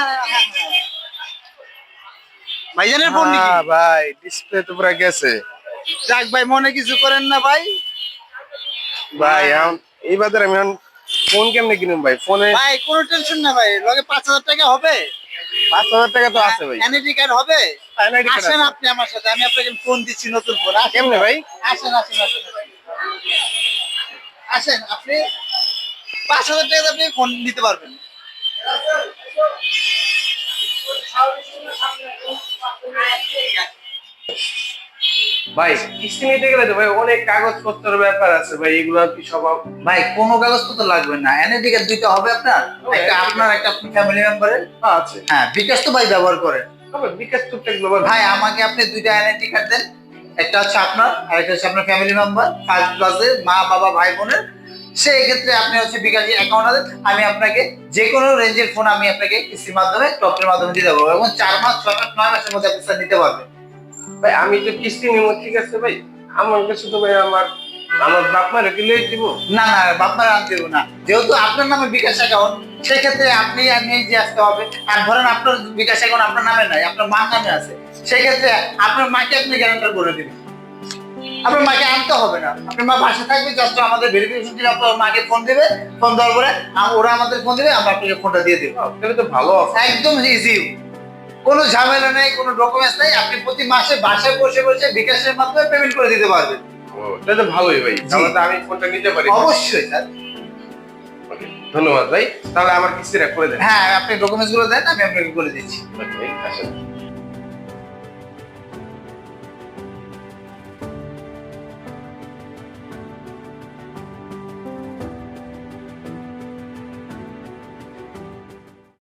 হ্যাঁ হ্যাঁ ভাইজানের ফোন নাকি? ভাই ডিসপ্লে তো পুরো গেছে। যাক ভাই, মনে কিছু করেন না ভাই। ভাই এই বাজারে আমি এখন ফোন কেমনে কিনুম ভাই? ফোনে ভাই কোনো টেনশন না ভাই, লগে 5,000 টাকা হবে। 5,000 টাকা তো আছে ভাই। এনআইডি কার্ড হবে। NID card আসেন আছে। আপনি আমার সাথে, আমি আপনাকে ফোন দিচ্ছি, নতুন ফোন। কেমনে ভাই? আসেন আসেন আসেন আসেন আপনি 5,000 টাকা আপনি ফোন নিতে পারবেন। ভাই কিস্তি নিতে গেলে তো ভাই অনেক কাগজপত্রের ব্যাপার আছে ভাই, এগুলো কি সব ভাই কোনো কাগজপত্র লাগবে না, এনআইডি কার্ড দুইটা হবে আপনার, একটা আপনার একটা ফ্যামিলি মেম্বারের। আছে? হ্যাঁ, বিকাশ তো ভাই ব্যবহার করেন। তবে বিকাশ তো টেকলো ভাই আমাকে আপনি দুইটা এনআইডি কার্ড দেন, একটা হচ্ছে আপনার আর একটা হচ্ছে আপনার ফ্যামিলি মেম্বার, ফার্স্ট ক্লাসে মা বাবা ভাই বোনের। সেই ক্ষেত্রে আপনি হচ্ছে বিকাশে অ্যাকাউন্ট আছে, আমি আপনাকে যে কোনো রেঞ্জের ফোন আমি আপনাকে কিস্তির মাধ্যমে টপের মাধ্যমে দিতে পারবো, এবং 4 মাস 6 মাস 9 মাসের মধ্যে আপনি স্যার নিতে পারবেন। ভাই। আমি তো কিস্তি নিব, ঠিক আছে ভাই। আমার কাছে তো ভাই আমার আমার বাপ মা রেখে লিয়ে দিব। না না, বাপমার আনতে দেবো না, যেহেতু আপনার নামে বিকাশ অ্যাকাউন্ট, সেক্ষেত্রে আপনি আর নিজে আসতে হবে। আর ধরেন আপনার বিকাশ অ্যাকাউন্ট আপনার নামে নাই, আপনার মার নামে আছে, সেক্ষেত্রে আপনার মাকে আপনি গ্যারান্টার করে দিবেন। আপনার মাকে আনতে হবে না, আপনার মা বাসা থাকবে, জাস্ট আমাদের ভেরিফিকেশন টিম আপনার মাকে ফোন দিবে, ফোন দেওয়ার পরে ওরা আমাদের ফোন দিবে, আমরা আপনাকে ফোনটা দিয়ে দেবো। তাহলে তো ভালো আছে। একদম ইজি, কোনো ঝামেলা নেই, কোনো ডকুমেন্টস নেই, আপনি প্রতি মাসে বাসায় বসে বসে বিকাশের মাধ্যমে পেমেন্ট করে দিতে পারবেন। ও, তাহলে তো ভালোই ভাই, তাহলে তো আমি ফোনটা নিতে পারি। অবশ্যই স্যার। Okay, ধন্যবাদ ভাই, তাহলে আমার কিস্তিটা করে দেন। হ্যাঁ, আপনি ডকুমেন্টস গুলো দেন, আমি আপনাকে করে দিচ্ছি। ভাই আসেন।